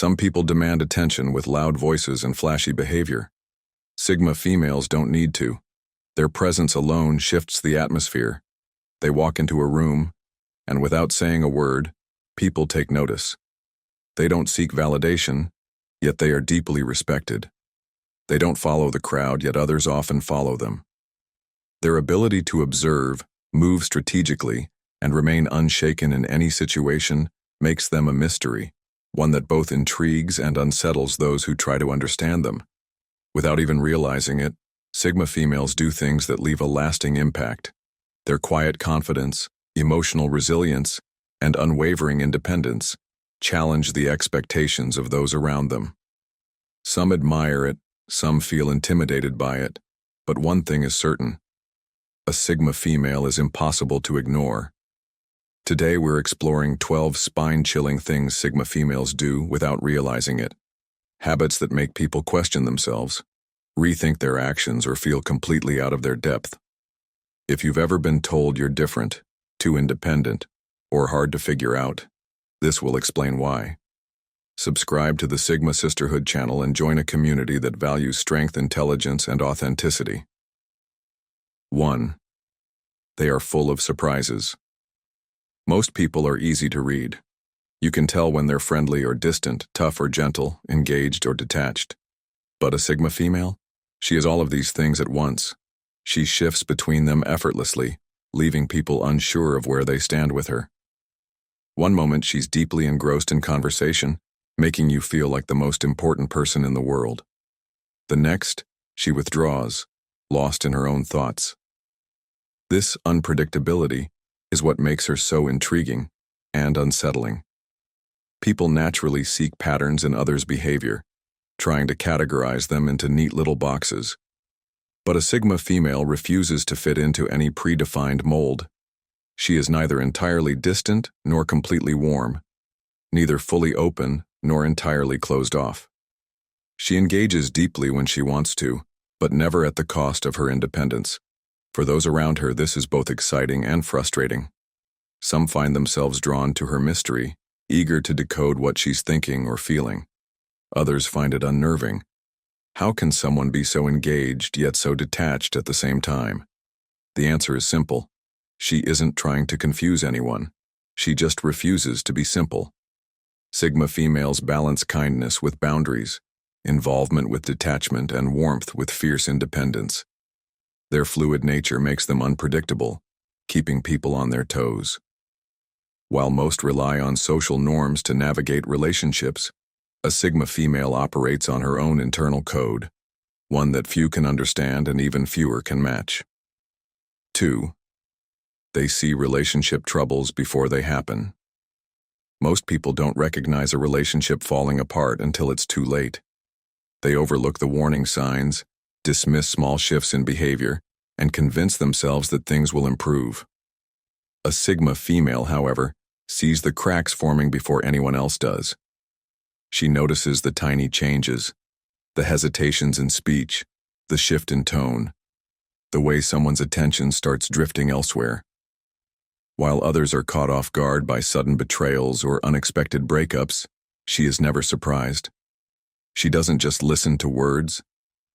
Some people demand attention with loud voices and flashy behavior. Sigma females don't need to. Their presence alone shifts the atmosphere. They walk into a room, and without saying a word, people take notice. They don't seek validation, yet they are deeply respected. They don't follow the crowd, yet others often follow them. Their ability to observe, move strategically, and remain unshaken in any situation makes them a mystery, one that both intrigues and unsettles those who try to understand them. Without even realizing it, Sigma females do things that leave a lasting impact. Their quiet confidence, emotional resilience, and unwavering independence challenge the expectations of those around them. Some admire it, some feel intimidated by it, but one thing is certain: a Sigma female is impossible to ignore. Today we're exploring 12 spine-chilling things Sigma females do without realizing it. Habits that make people question themselves, rethink their actions, or feel completely out of their depth. If you've ever been told you're different, too independent, or hard to figure out, this will explain why. Subscribe to the Sigma Sisterhood channel and join a community that values strength, intelligence, and authenticity. 1. They are full of surprises. Most people are easy to read. You can tell when they're friendly or distant, tough or gentle, engaged or detached. But a Sigma female? She is all of these things at once. She shifts between them effortlessly, leaving people unsure of where they stand with her. One moment she's deeply engrossed in conversation, making you feel like the most important person in the world. The next, she withdraws, lost in her own thoughts. This unpredictability is what makes her so intriguing and unsettling. People naturally seek patterns in others' behavior, trying to categorize them into neat little boxes. But a Sigma female refuses to fit into any predefined mold. She is neither entirely distant nor completely warm, neither fully open nor entirely closed off. She engages deeply when she wants to, but never at the cost of her independence. For those around her, this is both exciting and frustrating. Some find themselves drawn to her mystery, eager to decode what she's thinking or feeling. Others find it unnerving. How can someone be so engaged yet so detached at the same time? The answer is simple. She isn't trying to confuse anyone. She just refuses to be simple. Sigma females balance kindness with boundaries, involvement with detachment, and warmth with fierce independence. Their fluid nature makes them unpredictable, keeping people on their toes. While most rely on social norms to navigate relationships, a Sigma female operates on her own internal code, one that few can understand and even fewer can match. 2. They see relationship troubles before they happen. Most people don't recognize a relationship falling apart until it's too late. They overlook the warning signs, dismiss small shifts in behavior, and convince themselves that things will improve. A Sigma female, however, sees the cracks forming before anyone else does. She notices the tiny changes, the hesitations in speech, the shift in tone, the way someone's attention starts drifting elsewhere. While others are caught off guard by sudden betrayals or unexpected breakups, she is never surprised. She doesn't just listen to words,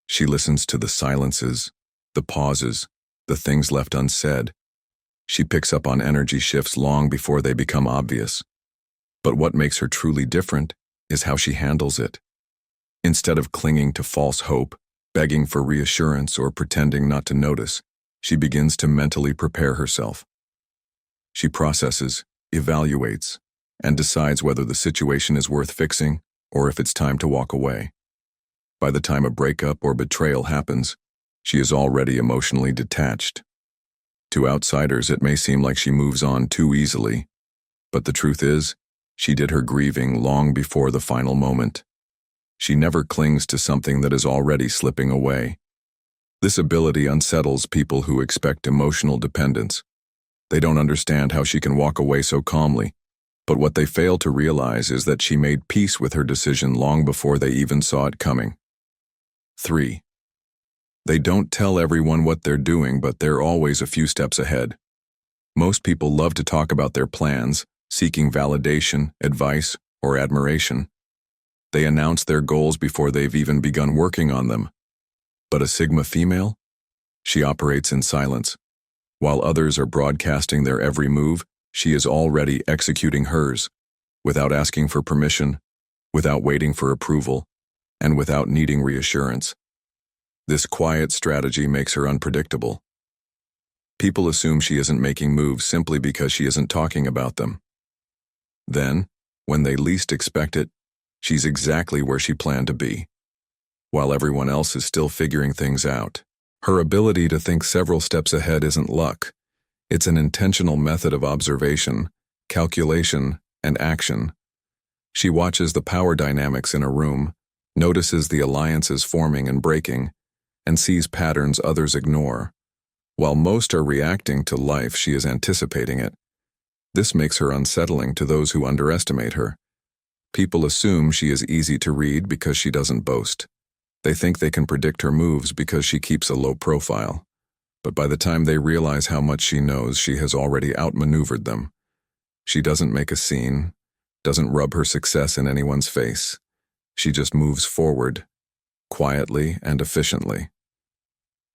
she listens to the silences, the pauses, the things left unsaid. She picks up on energy shifts long before they become obvious. But what makes her truly different is how she handles it. Instead of clinging to false hope, begging for reassurance, or pretending not to notice, she begins to mentally prepare herself. She processes, evaluates, and decides whether the situation is worth fixing or if it's time to walk away. By the time a breakup or betrayal happens, she is already emotionally detached. To outsiders, it may seem like she moves on too easily, but the truth is, she did her grieving long before the final moment. She never clings to something that is already slipping away. This ability unsettles people who expect emotional dependence. They don't understand how she can walk away so calmly, but what they fail to realize is that she made peace with her decision long before they even saw it coming. 3. They don't tell everyone what they're doing, but they're always a few steps ahead. Most people love to talk about their plans, seeking validation, advice, or admiration. They announce their goals before they've even begun working on them. But a Sigma female? She operates in silence. While others are broadcasting their every move, she is already executing hers, without asking for permission, without waiting for approval, and without needing reassurance. This quiet strategy makes her unpredictable. People assume she isn't making moves simply because she isn't talking about them. Then, when they least expect it, she's exactly where she planned to be, while everyone else is still figuring things out. Her ability to think several steps ahead isn't luck. It's an intentional method of observation, calculation, and action. She watches the power dynamics in a room, notices the alliances forming and breaking, and sees patterns others ignore. While most are reacting to life, she is anticipating it. This makes her unsettling to those who underestimate her. People assume she is easy to read because she doesn't boast. They think they can predict her moves because she keeps a low profile. But by the time they realize how much she knows, she has already outmaneuvered them. She doesn't make a scene, doesn't rub her success in anyone's face. She just moves forward, quietly and efficiently.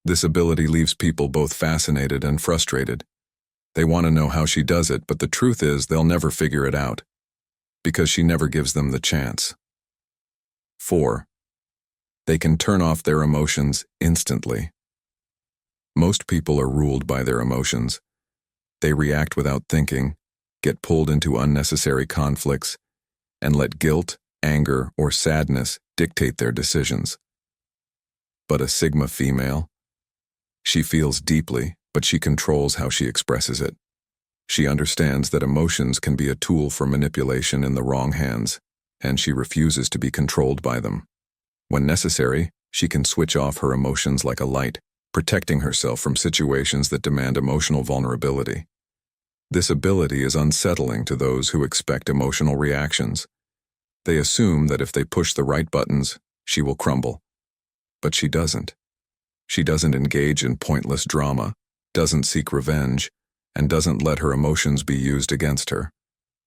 This ability leaves people both fascinated and frustrated. They want to know how she does it, but the truth is they'll never figure it out, because she never gives them the chance. 4. They can turn off their emotions instantly. Most people are ruled by their emotions. They react without thinking, get pulled into unnecessary conflicts, and let guilt, anger, or sadness dictate their decisions. But a Sigma female? She feels deeply, but she controls how she expresses it. She understands that emotions can be a tool for manipulation in the wrong hands, and she refuses to be controlled by them. When necessary, she can switch off her emotions like a light, protecting herself from situations that demand emotional vulnerability. This ability is unsettling to those who expect emotional reactions. They assume that if they push the right buttons, she will crumble. But she doesn't. She doesn't engage in pointless drama, doesn't seek revenge, and doesn't let her emotions be used against her.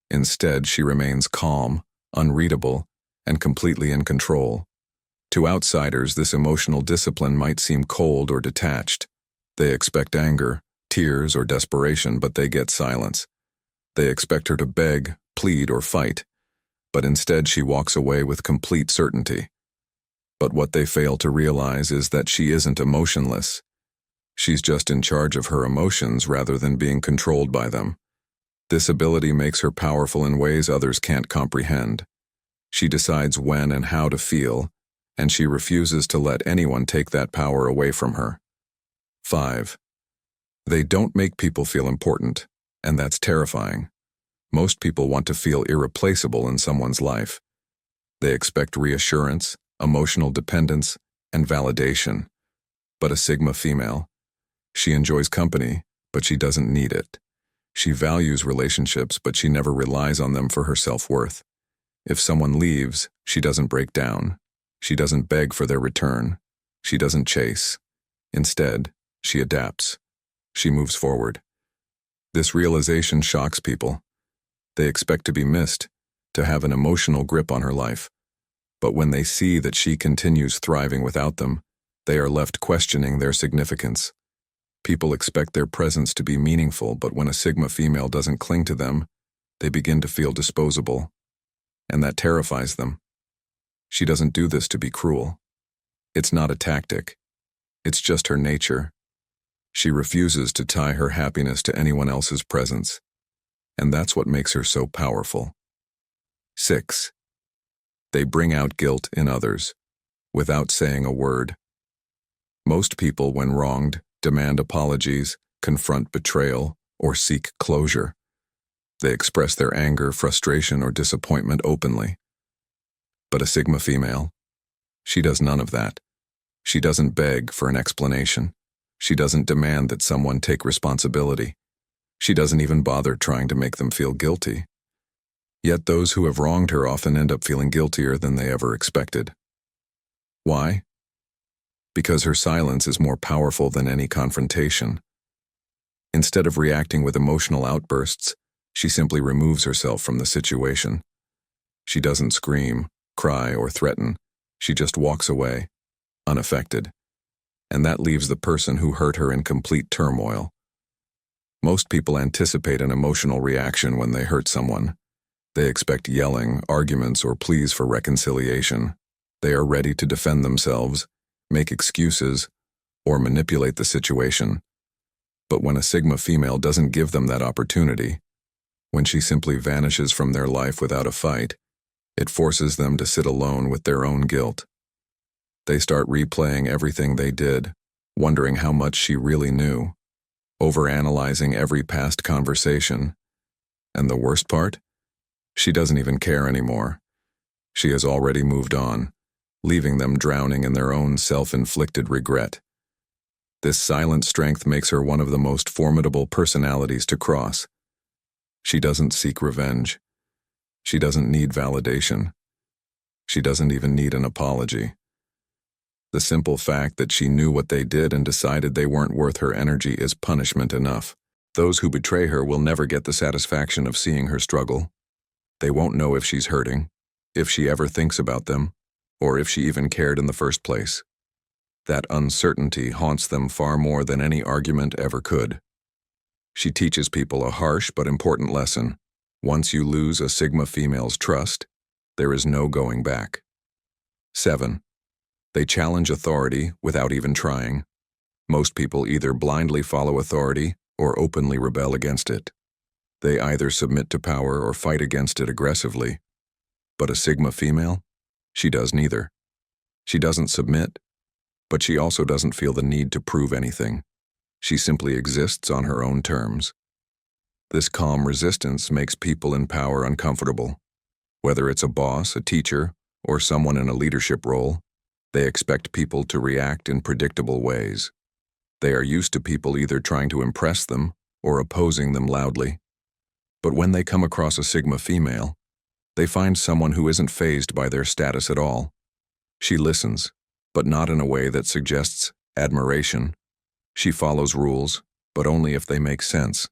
Instead, she remains calm, unreadable, and completely in control. To outsiders, this emotional discipline might seem cold or detached. They expect anger, tears, or desperation, but they get silence. They expect her to beg, plead, or fight, but instead she walks away with complete certainty. But what they fail to realize is that she isn't emotionless. She's just in charge of her emotions rather than being controlled by them. This ability makes her powerful in ways others can't comprehend. She decides when and how to feel, and she refuses to let anyone take that power away from her. 5. They don't make people feel important, and that's terrifying. Most people want to feel irreplaceable in someone's life. They expect reassurance, emotional dependence, and validation. But a Sigma female, she enjoys company, but she doesn't need it. She values relationships, but she never relies on them for her self-worth. If someone leaves, she doesn't break down. She doesn't beg for their return. She doesn't chase. Instead, she adapts. She moves forward. This realization shocks people. They expect to be missed, to have an emotional grip on her life. But when they see that she continues thriving without them, they are left questioning their significance. People expect their presence to be meaningful, but when a Sigma female doesn't cling to them, they begin to feel disposable. And that terrifies them. She doesn't do this to be cruel. It's not a tactic. It's just her nature. She refuses to tie her happiness to anyone else's presence. And that's what makes her so powerful. 6. They bring out guilt in others, without saying a word. Most people, when wronged, demand apologies, confront betrayal, or seek closure. They express their anger, frustration, or disappointment openly. But a Sigma female, she does none of that. She doesn't beg for an explanation. She doesn't demand that someone take responsibility. She doesn't even bother trying to make them feel guilty. Yet those who have wronged her often end up feeling guiltier than they ever expected. Why? Because her silence is more powerful than any confrontation. Instead of reacting with emotional outbursts, she simply removes herself from the situation. She doesn't scream, cry, or threaten. She just walks away, unaffected. And that leaves the person who hurt her in complete turmoil. Most people anticipate an emotional reaction when they hurt someone. They expect yelling, arguments, or pleas for reconciliation. They are ready to defend themselves, make excuses, or manipulate the situation. But when a Sigma female doesn't give them that opportunity, when she simply vanishes from their life without a fight, it forces them to sit alone with their own guilt. They start replaying everything they did, wondering how much she really knew, overanalyzing every past conversation. And the worst part? She doesn't even care anymore. She has already moved on, leaving them drowning in their own self-inflicted regret. This silent strength makes her one of the most formidable personalities to cross. She doesn't seek revenge. She doesn't need validation. She doesn't even need an apology. The simple fact that she knew what they did and decided they weren't worth her energy is punishment enough. Those who betray her will never get the satisfaction of seeing her struggle. They won't know if she's hurting, if she ever thinks about them, or if she even cared in the first place. That uncertainty haunts them far more than any argument ever could. She teaches people a harsh but important lesson. Once you lose a Sigma female's trust, there is no going back. 7. They challenge authority without even trying. Most people either blindly follow authority or openly rebel against it. They either submit to power or fight against it aggressively. But a Sigma female? She does neither. She doesn't submit, but she also doesn't feel the need to prove anything. She simply exists on her own terms. This calm resistance makes people in power uncomfortable. Whether it's a boss, a teacher, or someone in a leadership role, they expect people to react in predictable ways. They are used to people either trying to impress them or opposing them loudly. But when they come across a Sigma female, they find someone who isn't fazed by their status at all. She listens, but not in a way that suggests admiration. She follows rules, but only if they make sense.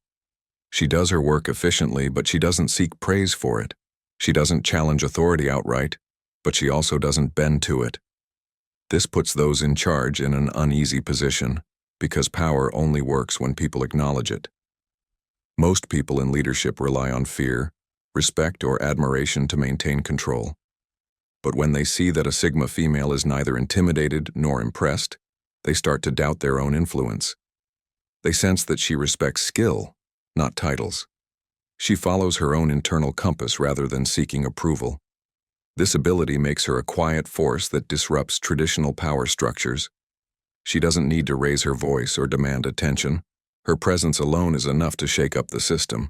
She does her work efficiently, but she doesn't seek praise for it. She doesn't challenge authority outright, but she also doesn't bend to it. This puts those in charge in an uneasy position, because power only works when people acknowledge it. Most people in leadership rely on fear, respect, or admiration to maintain control. But when they see that a Sigma female is neither intimidated nor impressed, they start to doubt their own influence. They sense that she respects skill, not titles. She follows her own internal compass rather than seeking approval. This ability makes her a quiet force that disrupts traditional power structures. She doesn't need to raise her voice or demand attention. Her presence alone is enough to shake up the system.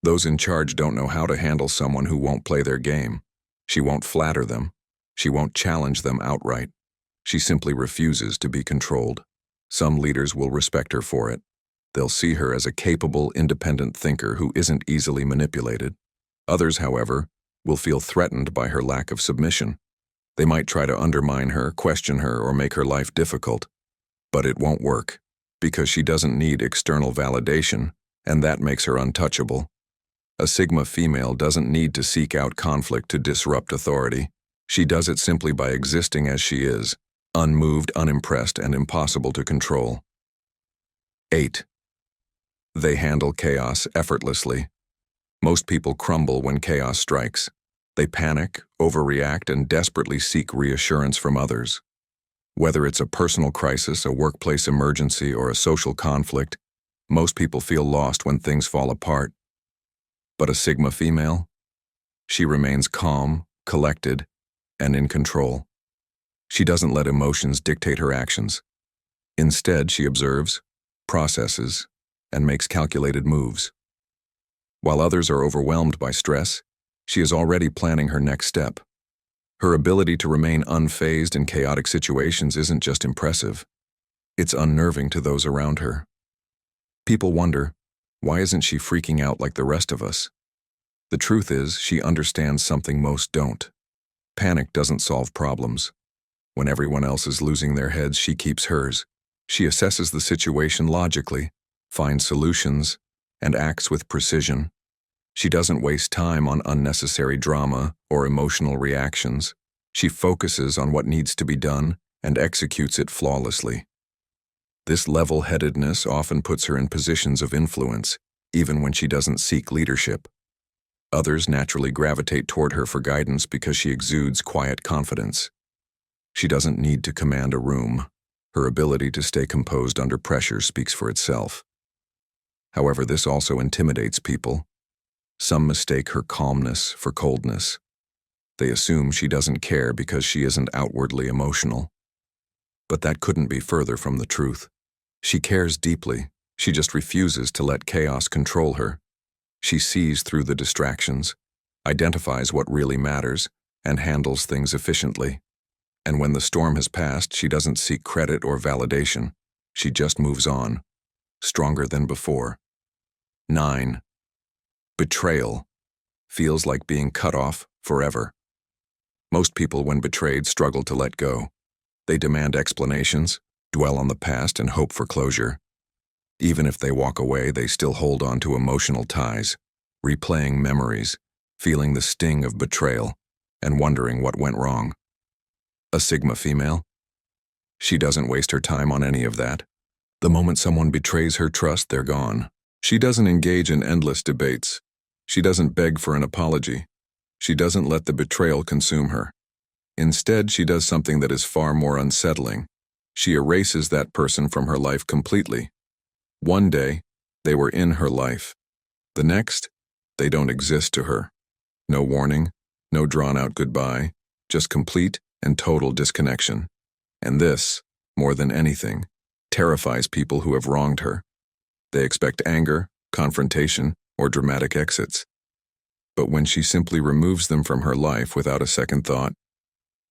Those in charge don't know how to handle someone who won't play their game. She won't flatter them. She won't challenge them outright. She simply refuses to be controlled. Some leaders will respect her for it. They'll see her as a capable, independent thinker who isn't easily manipulated. Others, however, will feel threatened by her lack of submission. They might try to undermine her, question her, or make her life difficult. But it won't work, because she doesn't need external validation, and that makes her untouchable. A Sigma female doesn't need to seek out conflict to disrupt authority. She does it simply by existing as she is, unmoved, unimpressed, and impossible to control. 8. They handle chaos effortlessly. Most people crumble when chaos strikes. They panic, overreact, and desperately seek reassurance from others. Whether it's a personal crisis, a workplace emergency, or a social conflict, most people feel lost when things fall apart. But a Sigma female? She remains calm, collected, and in control. She doesn't let emotions dictate her actions. Instead, she observes, processes, and makes calculated moves. While others are overwhelmed by stress, she is already planning her next step. Her ability to remain unfazed in chaotic situations isn't just impressive. It's unnerving to those around her. People wonder, why isn't she freaking out like the rest of us? The truth is, she understands something most don't. Panic doesn't solve problems. When everyone else is losing their heads, she keeps hers. She assesses the situation logically, finds solutions, and acts with precision. She doesn't waste time on unnecessary drama or emotional reactions. She focuses on what needs to be done and executes it flawlessly. This level-headedness often puts her in positions of influence, even when she doesn't seek leadership. Others naturally gravitate toward her for guidance because she exudes quiet confidence. She doesn't need to command a room. Her ability to stay composed under pressure speaks for itself. However, this also intimidates people. Some mistake her calmness for coldness. They assume she doesn't care because she isn't outwardly emotional. But that couldn't be further from the truth. She cares deeply. She just refuses to let chaos control her. She sees through the distractions, identifies what really matters, and handles things efficiently. And when the storm has passed, she doesn't seek credit or validation. She just moves on, stronger than before. 9. Betrayal. Feels like being cut off forever. Most people, when betrayed, struggle to let go. They demand explanations, dwell on the past, and hope for closure. Even if they walk away, they still hold on to emotional ties, replaying memories, feeling the sting of betrayal, and wondering what went wrong. A Sigma female? She doesn't waste her time on any of that. The moment someone betrays her trust, they're gone. She doesn't engage in endless debates. She doesn't beg for an apology. She doesn't let the betrayal consume her. Instead, she does something that is far more unsettling. She erases that person from her life completely. One day, they were in her life. The next, they don't exist to her. No warning, no drawn-out goodbye, just complete and total disconnection. And this, more than anything, terrifies people who have wronged her. They expect anger, confrontation, or dramatic exits. But when she simply removes them from her life without a second thought,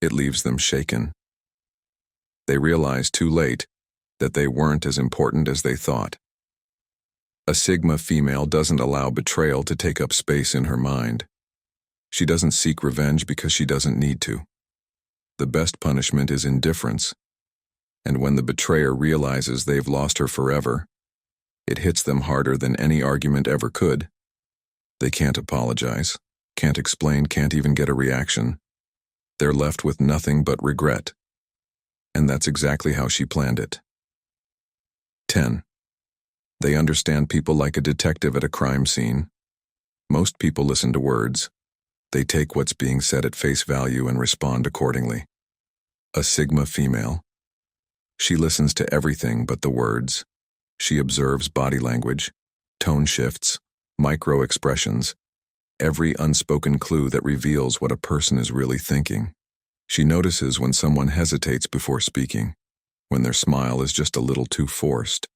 it leaves them shaken. They realize too late that they weren't as important as they thought. A Sigma female doesn't allow betrayal to take up space in her mind. She doesn't seek revenge because she doesn't need to. The best punishment is indifference. And when the betrayer realizes they've lost her forever, it hits them harder than any argument ever could. They can't apologize, can't explain, can't even get a reaction. They're left with nothing but regret. And that's exactly how she planned it. 10. They understand people like a detective at a crime scene. Most people listen to words. They take what's being said at face value and respond accordingly. A Sigma female. She listens to everything but the words. She observes body language, tone shifts, micro-expressions, every unspoken clue that reveals what a person is really thinking. She notices when someone hesitates before speaking, when their smile is just a little too forced,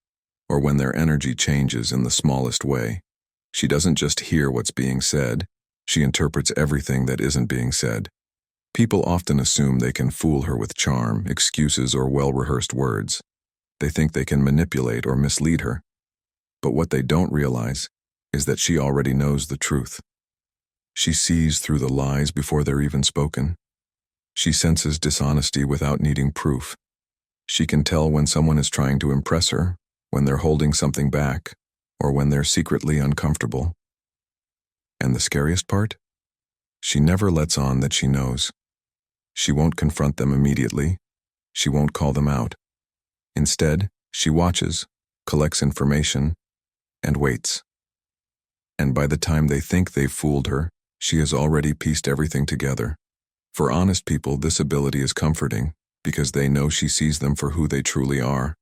or when their energy changes in the smallest way. She doesn't just hear what's being said, she interprets everything that isn't being said. People often assume they can fool her with charm, excuses, or well-rehearsed words. They think they can manipulate or mislead her. But what they don't realize is that she already knows the truth. She sees through the lies before they're even spoken. She senses dishonesty without needing proof. She can tell when someone is trying to impress her, when they're holding something back, or when they're secretly uncomfortable. And the scariest part? She never lets on that she knows. She won't confront them immediately. She won't call them out. Instead, she watches, collects information, and waits. And by the time they think they've fooled her, she has already pieced everything together. For honest people, this ability is comforting because they know she sees them for who they truly are.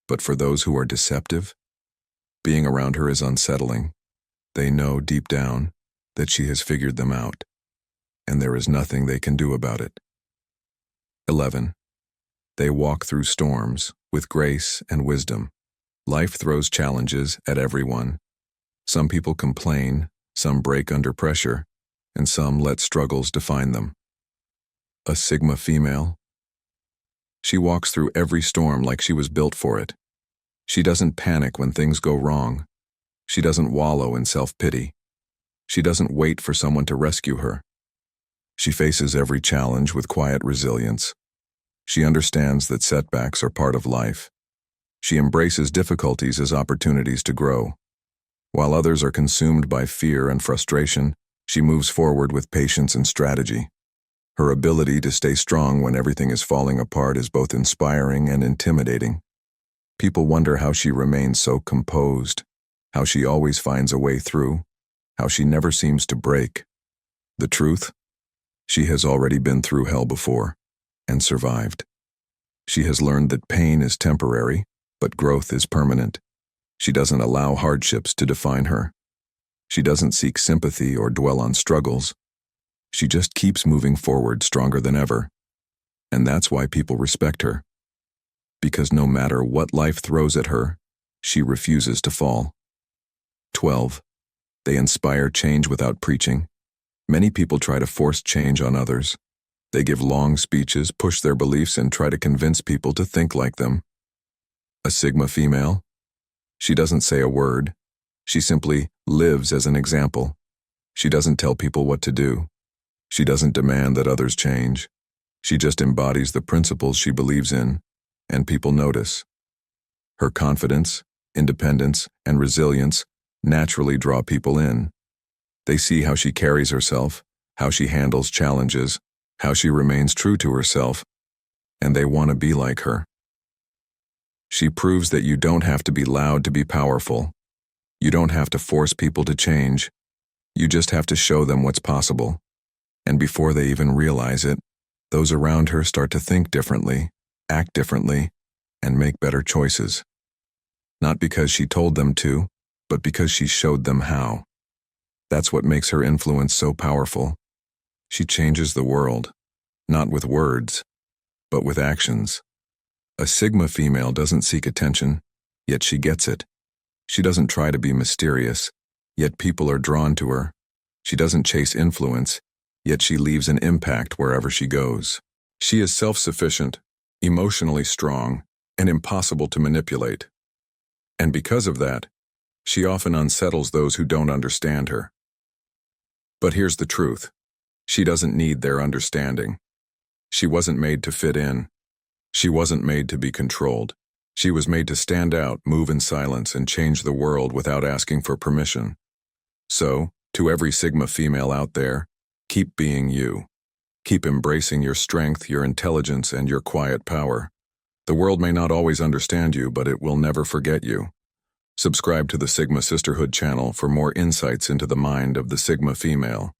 But for those who are deceptive, being around her is unsettling. They know deep down that she has figured them out, and there is nothing they can do about it. 11. They walk through storms with grace and wisdom. Life throws challenges at everyone. Some people complain, some break under pressure, and some let struggles define them. A Sigma female? She walks through every storm like she was built for it. She doesn't panic when things go wrong. She doesn't wallow in self-pity. She doesn't wait for someone to rescue her. She faces every challenge with quiet resilience. She understands that setbacks are part of life. She embraces difficulties as opportunities to grow. While others are consumed by fear and frustration, she moves forward with patience and strategy. Her ability to stay strong when everything is falling apart is both inspiring and intimidating. People wonder how she remains so composed, how she always finds a way through, how she never seems to break. The truth? She has already been through hell before and survived. She has learned that pain is temporary, but growth is permanent. She doesn't allow hardships to define her. She doesn't seek sympathy or dwell on struggles. She just keeps moving forward stronger than ever. And that's why people respect her. Because no matter what life throws at her, she refuses to fall. 12. They inspire change without preaching. Many people try to force change on others. They give long speeches, push their beliefs, and try to convince people to think like them. A Sigma female? She doesn't say a word. She simply lives as an example. She doesn't tell people what to do. She doesn't demand that others change. She just embodies the principles she believes in, and people notice. Her confidence, independence, and resilience naturally draw people in. They see how she carries herself, how she handles challenges, how she remains true to herself, and they want to be like her. She proves that you don't have to be loud to be powerful. You don't have to force people to change. You just have to show them what's possible. And before they even realize it, those around her start to think differently, act differently, and make better choices. Not because she told them to, but because she showed them how. That's what makes her influence so powerful. She changes the world, not with words, but with actions. A Sigma female doesn't seek attention, yet she gets it. She doesn't try to be mysterious, yet people are drawn to her. She doesn't chase influence, yet she leaves an impact wherever she goes. She is self-sufficient, emotionally strong, and impossible to manipulate. And because of that, she often unsettles those who don't understand her. But here's the truth. She doesn't need their understanding. She wasn't made to fit in. She wasn't made to be controlled. She was made to stand out, move in silence, and change the world without asking for permission. So, to every Sigma female out there, keep being you. Keep embracing your strength, your intelligence, and your quiet power. The world may not always understand you, but it will never forget you. Subscribe to the Sigma Sisterhood channel for more insights into the mind of the Sigma female.